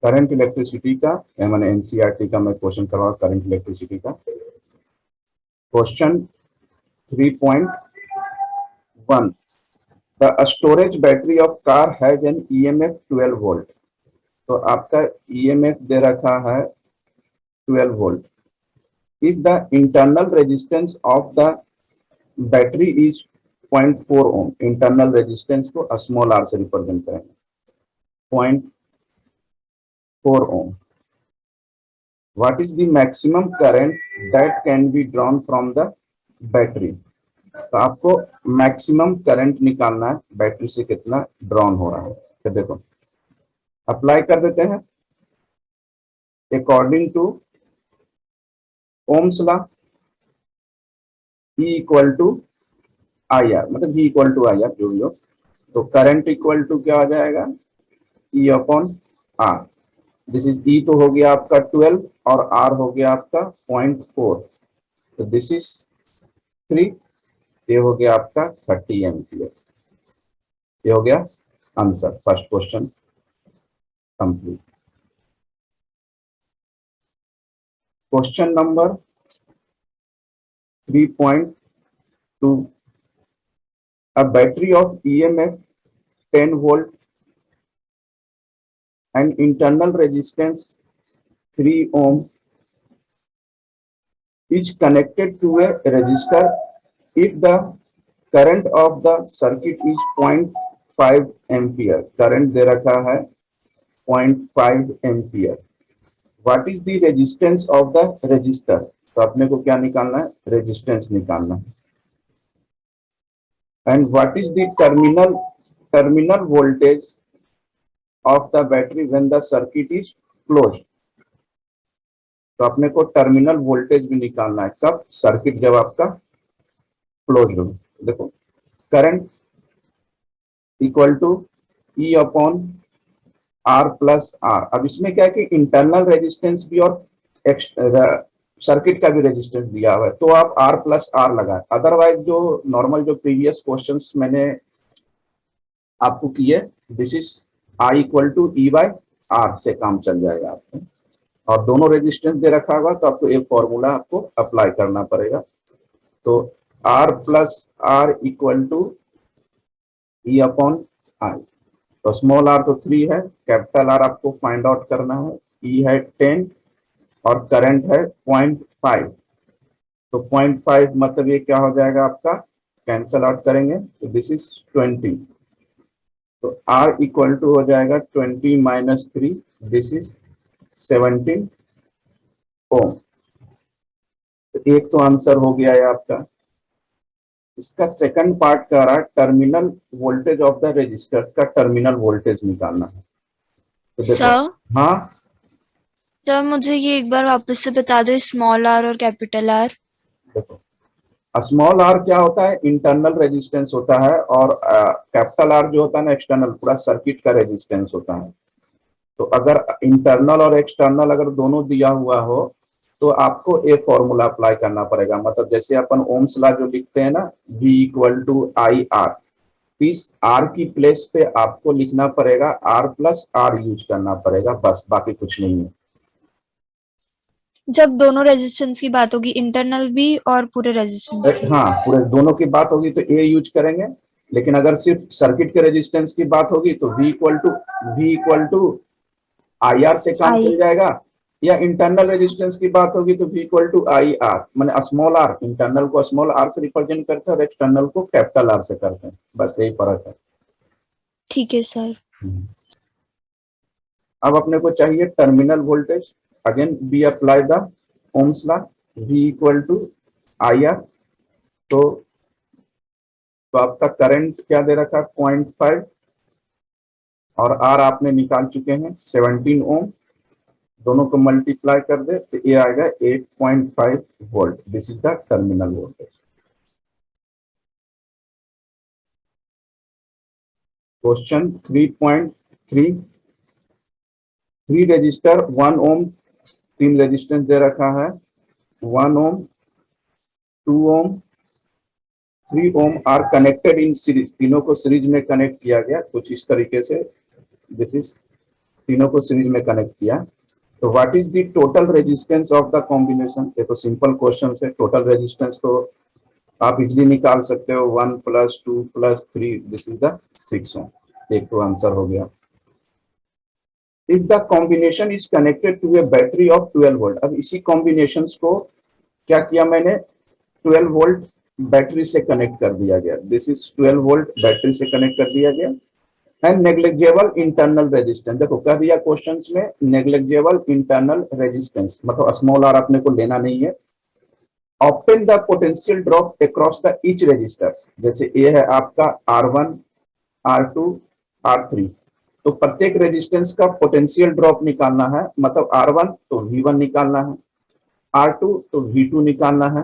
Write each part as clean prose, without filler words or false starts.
Current electricity का, मैंने NCERT का मैं क्वेश्चन करवा करंट इलेक्ट्रिसिटी का। Question 3.1, the storage battery of car has an EMF 12 volt. तो आपका ईएमएफ दे रखा है 12 volt. If the internal resistance of the battery is 0.4 ohm, internal resistance को स्मॉल आर से रिप्रेजेंट करेंगे, 0.4 ohm. What is the maximum current that can be drawn from the battery. तो आपको मैक्सिमम करंट निकालना है, बैटरी से कितना drawn हो रहा है। तो देखो अप्लाई कर देते हैं according to Ohm's law, E equal to I R, मतलब V equal to I R जो भी हो। तो करंट इक्वल टू क्या आ जाएगा, E upon R. This is E तो हो गया आपका 12 और R हो गया आपका 0.4, तो दिस इज 3, ये हो गया आपका 30 एम्पियर। ये हो गया answer, first question complete. Question number 3.2, a battery of EMF 10 volt and internal resistance 3 ohm is connected to a resistor if the current of the circuit is 0.5 ampere। Current दे रखा है 0.5 ampere. What is the resistance of the register. तो अपने को क्या निकालना है, resistance निकालना है। And what is the terminal voltage of the battery when the circuit is closed. तो अपने को टर्मिनल वोल्टेज भी निकालना है, कब, सर्किट जब आपका क्लोज हो। देखो current equal to E upon R plus R. अब इसमें क्या है कि इंटरनल रेजिस्टेंस भी और सर्किट का भी रेजिस्टेंस दिया हुआ है, तो आप R प्लस आर लगाए। अदरवाइज जो नॉर्मल जो प्रीवियस क्वेश्चंस मैंने आपको किए, this is I equal to E by R से काम चल जाएगा आपको। और दोनों रेजिस्टेंस दे रखा होगा तो आपको एक फॉर्मूला आपको अप्लाई करना पड़ेगा। तो R plus R equal to E upon I. तो स्मॉल r तो 3 है, कैपिटल R आपको फाइंड आउट करना है। E है 10 और करंट है 0.5। तो 0.5 मतलब ये क्या हो जाएगा आपका, कैंसल आउट करेंगे तो दिस इज 20। तो R इक्वल टू हो जाएगा 20 माइनस 3, दिस इज 17 ओम। तो एक तो आंसर हो गया है आपका। इसका सेकंड पार्ट कह रहा है terminal voltage of the resistors का टर्मिनल वोल्टेज निकालना है। तो देखो, सर हाँ सर मुझे ये एक बार वापस से बता दो, स्मॉल आर और कैपिटल आर। देखो स्मॉल आर क्या होता है, इंटरनल रेजिस्टेंस होता है, और कैपिटल आर जो होता है ना एक्सटर्नल, पूरा सर्किट का रेजिस्टेंस होता है। तो अगर इंटरनल और एक्सटर्नल अगर दोनों दिया हुआ हो तो आपको एक फॉर्मूला अप्लाई करना पड़ेगा। मतलब जैसे अपन ओम्स लॉ जो लिखते हैं ना, V equal to I R, इस आर की प्लेस पे आपको लिखना पड़ेगा आर प्लस आर यूज करना पड़ेगा, बस, बाकी कुछ नहीं है। जब दोनों रेजिस्टेंस की बात होगी, इंटरनल भी और पूरे रेजिस्टेंस की। हाँ, पूरे दोनों की बात होगी तो ए यूज करेंगे, लेकिन अगर सिर्फ सर्किट के रेजिस्टेंस की बात होगी तो V equal to I R से काम आई। चल जाएगा। या इंटरनल रेजिस्टेंस की बात होगी तो V equal to I R, मैंने स्मॉल आर, इंटरनल को स्मॉल आर से रिप्रेजेंट करते हैं और एक्सटर्नल को कैपिटल आर से करते हैं, बस यही फर्क है। ठीक है सर। अब अपने को चाहिए terminal voltage. Again be apply the Ohm's law, V equal to I R. तो आपका करंट क्या दे रखा है, 0.5, और आर आपने निकाल चुके हैं 17 ओम। दोनों को मल्टीप्लाई कर दे तो ये आएगा 8.5 volt. This is the terminal voltage. Question 3.3, 3 resistor 1 ohm, 3 resistance दे रखा है, 1 ohm, 2 ohm, 3 ohm are connected in series. तीनों को सीरीज में कनेक्ट किया गया कुछ इस तरीके से। दिस इज तीनों को सीरीज में कनेक्ट किया। तो what is the total resistance of the combination? ये तो सिंपल क्वेश्चन है, टोटल रेजिस्टेंस तो आप इजिली निकाल सकते हो, 1 + 2 + 3, दिस इज द 6 ओम। एक तो आंसर हो गया। If the combination is connected to a battery of 12 volt, अब इसी कॉम्बिनेशन को क्या किया मैंने, 12 वोल्ट बैटरी से कनेक्ट कर दिया गया, दिस इज 12 वोल्ट बैटरी से कनेक्ट कर दिया गया। एंड नेग्लिजिबल इंटरनल रेजिस्टेंस, देखो कह दिया क्वेश्चंस में नेग्लिजिबल इंटरनल रेजिस्टेंस, मतलब स्मॉल आर अपने को लेना नहीं है। Obtain the potential drop across the each resistors, जैसे ये है आपका R1, R2, R3, तो प्रत्येक रेजिस्टेंस का पोटेंशियल ड्रॉप निकालना है, मतलब R1 तो V1 निकालना है, R2 तो V2 निकालना है,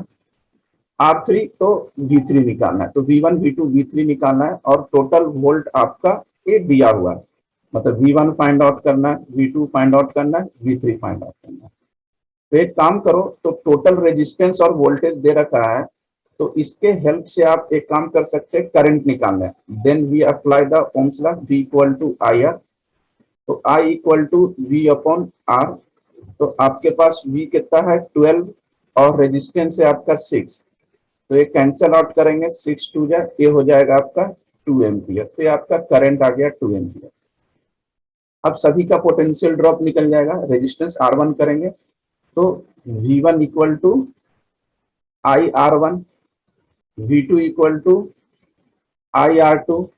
R3 तो V3 निकालना है। तो V1, V2, V3 निकालना है और टोटल वोल्ट आपका ये दिया हुआ है, मतलब V1 फाइंड आउट करना है, V2 फाइंड आउट करना है, V3 फाइंड आउट करना है। तो एक काम करो, तो टोटल रेजिस्टेंस और वोल्टेज दे रखा है, तो इसके हेल्प से आप एक काम कर सकते हैं, करंट निकालना है। Then we apply the Ohm's law, V = IR, तो I = V/R। तो आपके पास V कितना है 12 और रेजिस्टेंस है आपका 6, तो ये कैंसल आउट करेंगे, 6 2 जा, ये हो जाएगा आपका 2 एम्पियर, तो ये आपका करंट आ गया 2 एम्पियर। अब सभी का पोटेंशियल ड्रॉप निकल जाएगा, रेजिस्टेंस R1 करेंगे तो V1 = IR1, V2 = IR2,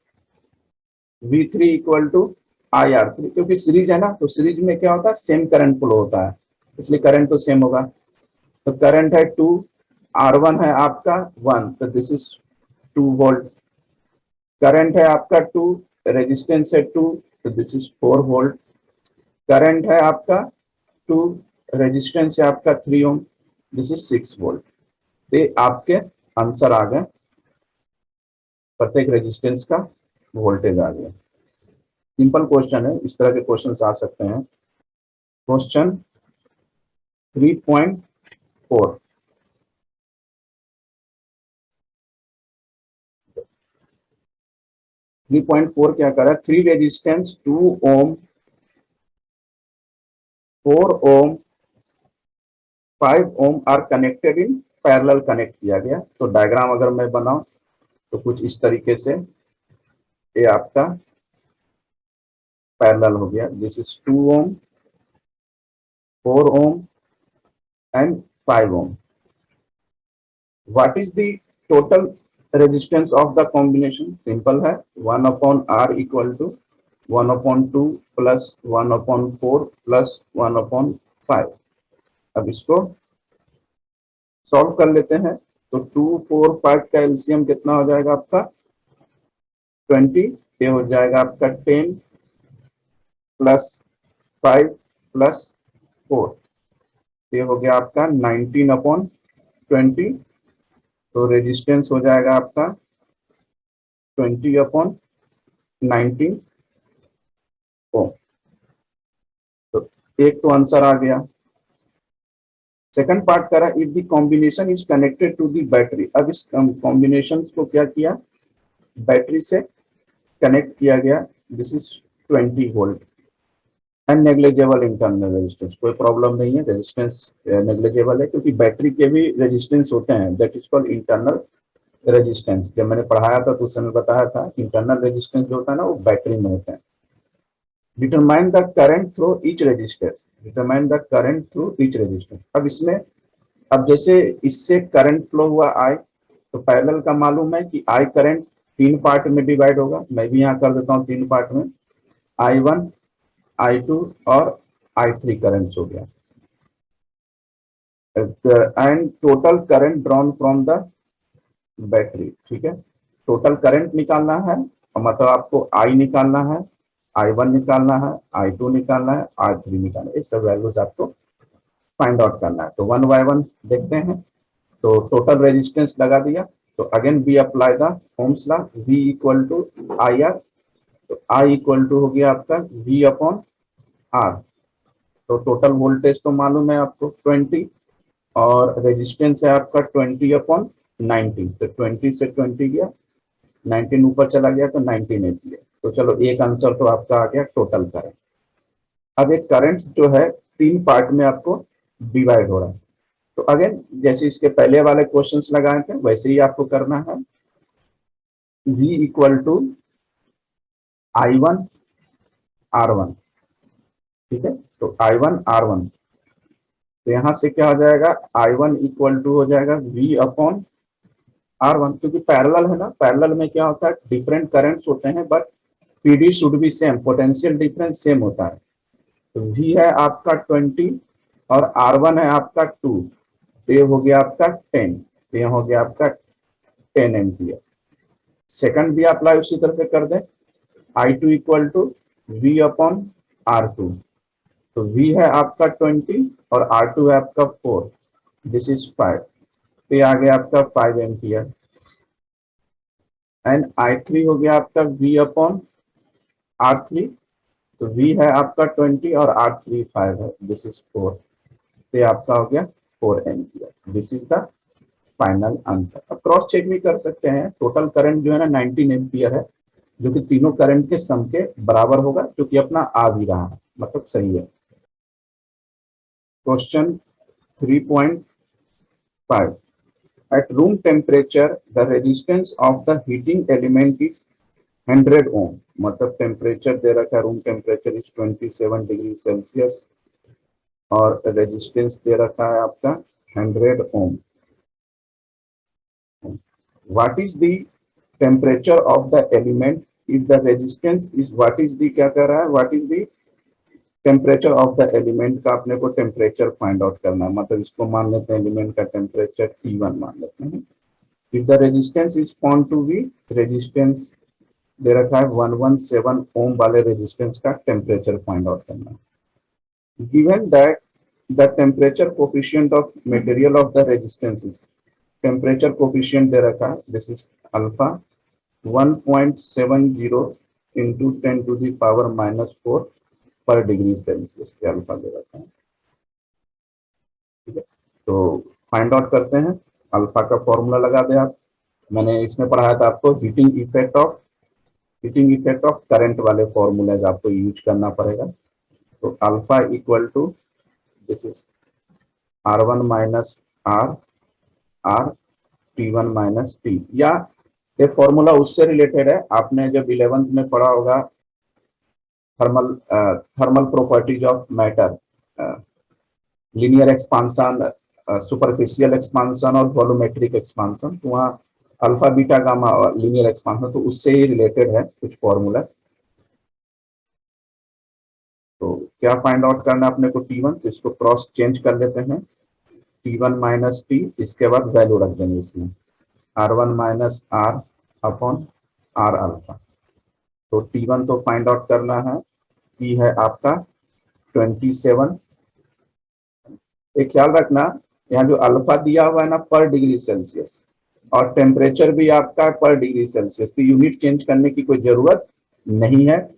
V3 = IR3, क्योंकि सीरीज है ना, तो सीरीज में क्या होता है, सेम करंट फ्लो होता है, इसलिए करंट तो सेम होगा। तो करंट है 2, R1 है आपका 1, तो दिस इज 2 वोल्ट। करंट है आपका 2, रेजिस्टेंस है 2, तो दिस इज 4 वोल्ट। करंट है आपका 2, रेजिस्टेंस है आपका 3 ओम, दिस इज 6 वोल्ट। ये आपके आंसर आ गए, प्रत्येक रेजिस्टेंस का वोल्टेज आ गया। सिंपल क्वेश्चन है, इस तरह के क्वेश्चन आ सकते हैं। क्वेश्चन 3.4, क्या कर रहा है, 3 resistance 2 ohm, 4 ohm, 5 ohm are connected in parallel, connect किया गया। तो डायग्राम अगर मैं बनाऊं तो कुछ इस तरीके से ये आपका पैरेलल हो गया, this is 2 ohm, 4 ohm and 5 ohm. What is the total resistance of the combination? Simple है, 1/R = 1/2 + 1/4 + 1/5। अब इसको सॉल्व कर लेते हैं, तो 2, 4, 5 का एलसीएम कितना हो जाएगा आपका 20, ये हो जाएगा आपका 10 + 5 + 4, ये हो गया आपका 19/20। तो रेजिस्टेंस हो जाएगा आपका 20/19 ओम। तो एक तो आंसर आ गया। सेकंड पार्ट करा, if the combination is connected to the battery, अब इस कॉम्बिनेशन को क्या किया, बैटरी से कनेक्ट किया गया, this is 20 volt and negligible internal resistance, कोई प्रॉब्लम नहीं है, रेजिस्टेंस नेग्लिजिबल है, क्योंकि बैटरी के भी रेजिस्टेंस होते हैं, that is called internal resistance. जब मैंने पढ़ाया था तो उस समय बताया था, इंटरनल रेजिस्टेंस जो होता है ना, वो बैटरी में होता है। Determine the current through each resistance, determine the current through each resistance. अब इसमें, अब जैसे इससे करंट फ्लो हुआ I, तो पैरेलल का मालूम है कि I करंट 3 पार्ट में डिवाइड होगा, मैं भी यहाँ कर देता हूँ 3 पार्ट में, I1, I2 और I3 करंट्स हो गया। And total current drawn from the battery, ठीक है, टोटल करंट निकालना है, मतलब आपको I निकालना है, I1 निकालना है, I2 निकालना है, I3 निकालना है, ये सब वैल्यूज आपको फाइंड आउट करना है। तो 1 by 1 देखते हैं। तो टोटल रेजिस्टेंस लगा दिया, तो again we apply the Ohm's law, V = IR, तो I = हो गया आपका V/R। तो टोटल वोल्टेज तो मालूम है आपको 20 और रेजिस्टेंस है आपका 20/19, तो 20 से 20 गया, 19 ऊपर चला गया तो 19 एम्पियर। तो चलो एक आंसर तो आपका आ गया टोटल करंट। अब एक करंट जो है 3 पार्ट में आपको डिवाइड हो रहा है। तो अगेन जैसे इसके पहले वाले क्वेश्चंस लगाए थे वैसे ही आपको करना है। V equal to I1 R1, ठीक है। तो I1 R1, तो यहां से क्या हो जाएगा, I1 इक्वल टू हो जाएगा V अपॉन R1, क्योंकि पैरेलल है ना, पैरेलल में क्या होता है, डिफरेंट करंट्स होते हैं but PD should be same, potential difference same होता है। तो V है आपका 20 और R1 है आपका 2, तो ये हो गया आपका 10, तो ये हो गया आपका 10 एम्पियर। सेकंड भी अप्लाई उसी तरह से कर दें, I2 equal to V upon R2, तो V है आपका 20 और R2 है आपका 4, दिस इज 5, तो ये आ गया आपका 5 एम्पियर। एंड I3 हो गया आपका V अपॉन R3, तो V है आपका 20 और R3 5 है, दिस इज 4, तो ये आपका हो गया 4 ampere. This is the final answer. अब क्रॉस चेक भी कर सकते हैं, टोटल करंट जो है ना 19 एम्पियर है, जो कि तीनों करंट के सम के बराबर होगा, जो कि अपना आ भी रहा है, मतलब सही है। Question 3.5, at room temperature the resistance of the heating element is 100 ohm, मतलब टेम्परेचर दे रखा है, room temperature is 27 degree Celsius और रेजिस्टेंस दे रखा है आपका 100 ohm. What is the temperature of the element if the resistance is, what is the, क्या कर रहा है, what is the temperature of the element का अपने को टेम्परेचर फाइंड आउट करना है, मतलब इसको मान लेते हैं एलिमेंट का टेम्परेचर T1 मान लेते हैं। If the resistance is found to be, resistance दे रखा है 117 ओम वाले रेजिस्टेंस का टेम्परेचर फाइंड आउट करना है। Given that the temperature coefficient of material of the resistance is, temperature coefficient दे रखा है, this is alpha 1.70 into 10 to the power -4 per degree Celsius के अल्फा दे रखा है, ठीक है। तो फाइंड आउट करते हैं, अल्फा का फॉर्मूला लगा दें आप, मैंने इसमें पढ़ाया था आपको हीटिंग इफेक्ट ऑफ करंट वाले फॉर्मूलाज आपको यूज करना पड़ेगा। तो alpha equal to this is R1 minus R R T1 minus T, या ये फॉर्मूला उससे रिलेटेड है, आपने जब 11th में पढ़ा होगा thermal properties of matter, linear expansion, superficial expansion और वॉल्यूमेट्रिक एक्सपांशन, तो वहाँ अल्फा बीटा गामा और लीनियर एक्सपांशन, तो उससे ही रिलेटेड है कुछ फॉर्मूला। तो क्या फाइंड आउट करना है अपने को T1, तो इसको क्रॉस चेंज कर लेते हैं, T1 माइनस T, इसके बाद वैल्यू रख देंगे इसमें R1 minus R upon R alpha. तो T1 तो फाइंड आउट करना है, T है आपका 27, एक ख्याल रखना यहाँ जो अल्फा दिया हुआ है ना पर डिग्री सेल्सियस, और टेम्परेचर भी आपका पर डिग्री सेल्सियस, तो यूनिट चेंज करने की कोई जरूरत नहीं है।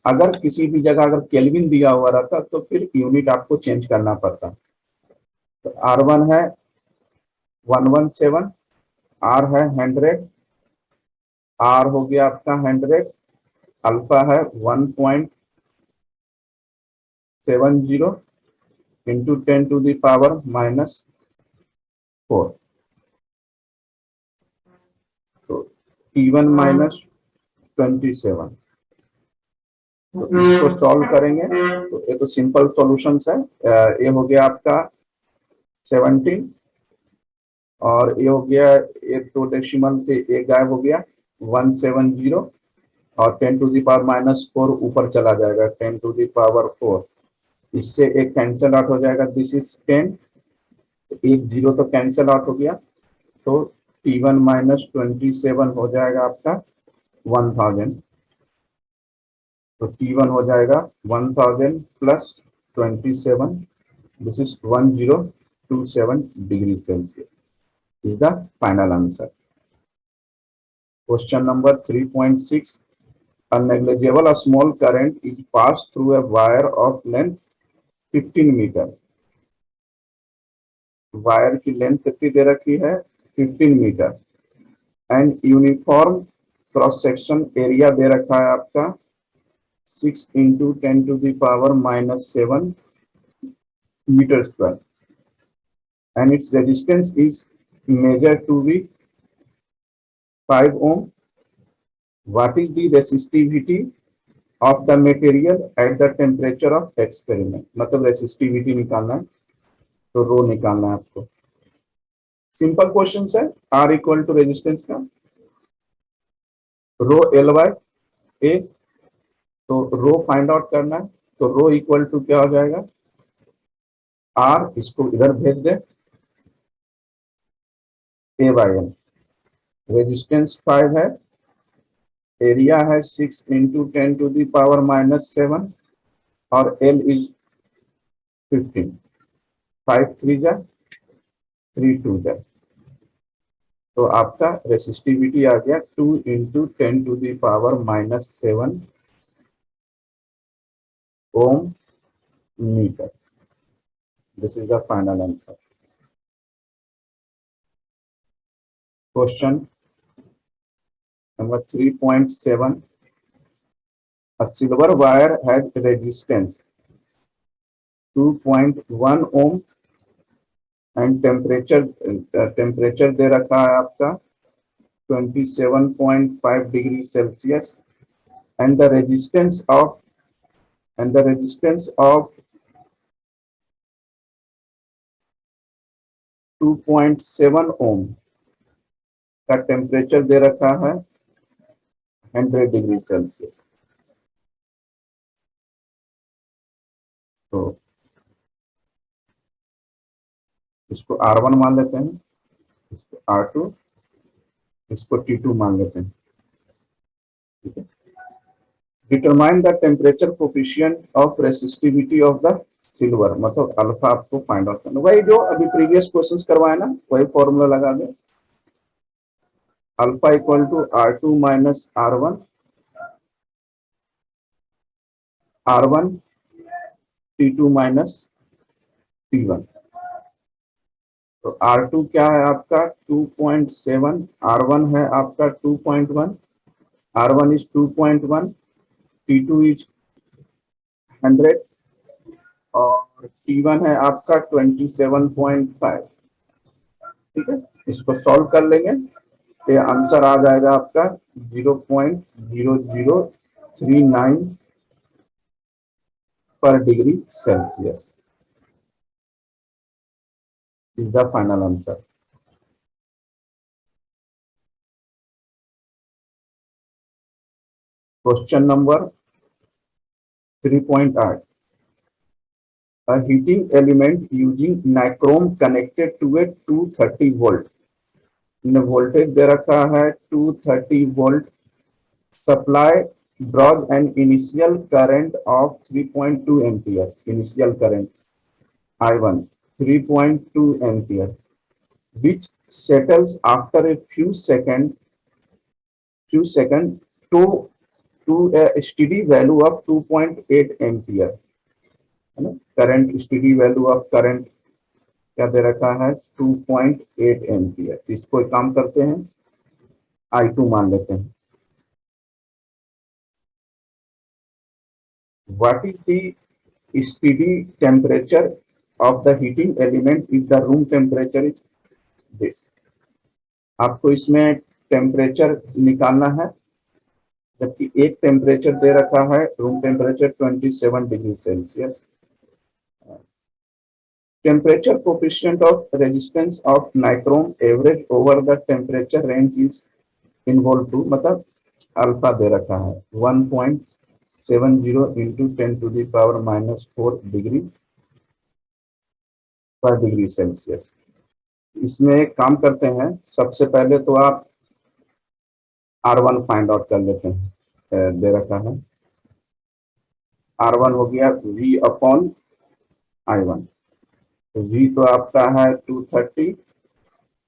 अगर किसी भी जगह अगर केल्विन दिया हुआ रहता तो फिर यूनिट आपको चेंज करना पड़ता। तो R1 है 117, R है 100, R हो गया आपका 100, अल्फा है 1.70 इंटू 10 टू द पावर -4, तो T1 माइनस 27, तो इसको सॉल्व करेंगे तो ये तो सिंपल सॉल्यूशंस है। ये हो गया आपका 17 और ये हो गया, एक तो डेसिमल से एक गायब हो गया 170, और 10 टू द पावर -4 ऊपर चला जाएगा 10 टू द पावर 4, इससे एक कैंसिल आउट हो जाएगा, दिस इज 10, एक जीरो तो कैंसिल आउट हो गया, तो T1 माइनस 27 हो जाएगा आपका 1000, तो T1 हो जाएगा 1000 plus 27, this is 1027 degree Celsius is the final answer. Question number 3.6, a negligible small current is passed through a wire of length 15 meter, wire की लेंथ कितनी दे रखी है 15 meter, and uniform cross section area दे रखा है आपका 6 into 10 to the power minus 7 meter square, and its resistance is measured to be 5 ohm. What is the resistivity of the material at the temperature of experiment? मतलब resistivity निकालना है, तो रो निकालना है आपको. सिंपल क्वेश्चन है. R इक्वल टू रेजिस्टेंस का रो L bye A, तो रो फाइंड आउट करना है. तो रो इक्वल टू क्या हो जाएगा? R, इसको इधर भेज दे, A बाय N. रेजिस्टेंस 5 है, एरिया है 6 into 10 to the power minus 7 और L इज 15. 5 3 जा 3 2 जा, तो आपका रेसिस्टिविटी आ गया 2 into 10 to the power minus 7 ohm metre. This is the final answer. Question number 3.7. A silver wire has resistance 2.1 ohm and temperature दे रखा है आपका 27.5 degree Celsius, and the resistance of 2.7 ohm का टेम्परेचर दे रखा है 100 degree Celsius. तो इसको R1 मान लेते हैं, इसको R2, इसको T2 मान लेते हैं. ठीक है. Determine the temperature coefficient of resistivity of the silver, मतलब अल्फा आपको फाइंड आउट करना. वही जो अभी प्रीवियस क्वेश्चंस करवाए ना, वही फॉर्मूला लगा दे. Alpha equal to R2 minus R1, R1 T2 minus T1. तो R2 क्या है आपका 2.7, R1 है आपका 2.1, R1 इज 2.1, T2 इज 100 और T1 है आपका 27.5. ठीक है. इसको सॉल्व कर लेंगे तो आंसर आ जाएगा आपका 0.0039 पर degree Celsius. Is the final answer. Question number 3.8. A heating element using nichrome connected to a 230 volt. Voltage दे रखा है 230 volt. Supply draws an initial current of 3.2 ampere. Initial current I1 3.2 ampere, which settles after a few seconds to a steady value of 2.8 ampere. है ना. Current, steady value of current क्या दे रखा है 2.8 ampere. इसको एक काम करते हैं, I2 मान लेते हैं. What is the steady temperature of the heating element if the room temperature is this? आपको इसमें टेम्परेचर निकालना है, जबकि एक टेम्परेचर दे रखा है room temperature 27 degree Celsius. Temperature coefficient of resistance of nichrome average over the temperature range is involved to, मतलब अल्फा दे रखा है 1.70 into 10 to the power minus 4 degree पर डिग्री सेल्सियस. इसमें एक काम करते हैं, सबसे पहले तो आप R1 फाइंड आउट कर लेते हैं. दे रखा है R1 हो गया V अपॉन I1. तो V तो आपका है 230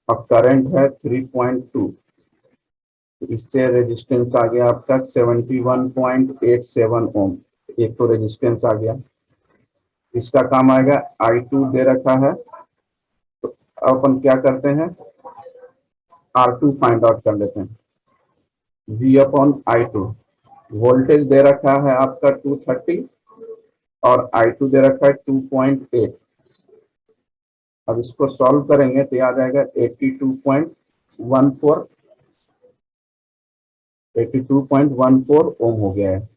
और करंट है 3.2. तो इससे रेजिस्टेंस आ गया आपका 71.87 ओम. एक तो रेजिस्टेंस आ गया. इसका काम आएगा I2 दे रखा है, तो अपन क्या करते हैं R2 फाइंड आउट कर लेते हैं. V अपॉन I2 वोल्टेज दे रखा है आपका 230 और I2 दे रखा है 2.8। अब इसको सॉल्व करेंगे तो ये आ जाएगा 82.14 ओम हो गया है।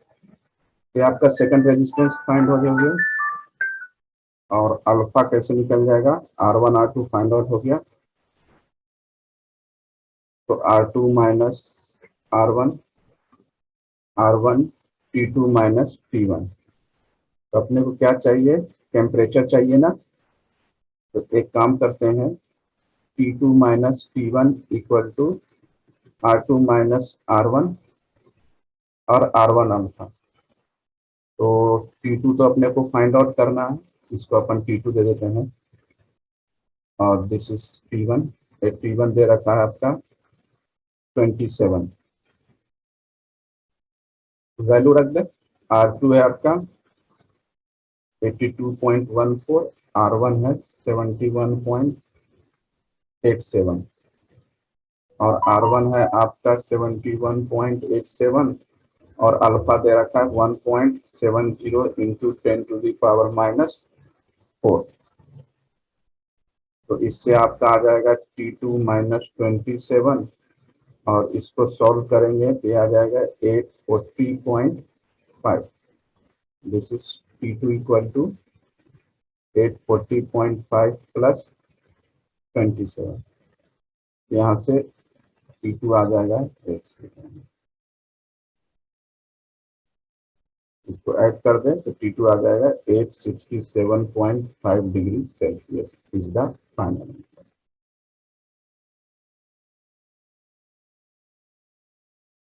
ये आपका सेकंड रेजिस्टेंस फाइंड हो गया। और अल्फा कैसे निकल जाएगा, R1 R2 फाइंड आउट हो गया, तो R2 minus R1 T2 minus T1। तो अपने को क्या चाहिए, टेम्परेचर चाहिए ना। तो एक काम करते हैं, T2 minus T1 equal to R2 minus R1 और R1 अल्फा। तो T2 तो अपने को फाइंड आउट करना है, इसको अपन T2 दे देते हैं और दिस इज T1। T1 दे रखा है आपका 27, वैल्यू रख दे। R2 है आपका 82.14, R1 है 71.87 और R1 है आपका 71.87 और अल्फा दे रखा है 1.70 into 10 to the power minus 4। तो इससे आपका आ जाएगा T2 माइनस 27 और इसको सॉल्व करेंगे तो ये आ जाएगा 840.5। This is T2 equal to 840.5 plus 27। यहाँ से T2 आ जाएगा, एक सेकेंड इसको ऐड कर दें तो T2 आ जाएगा 867.5 degree Celsius is the final.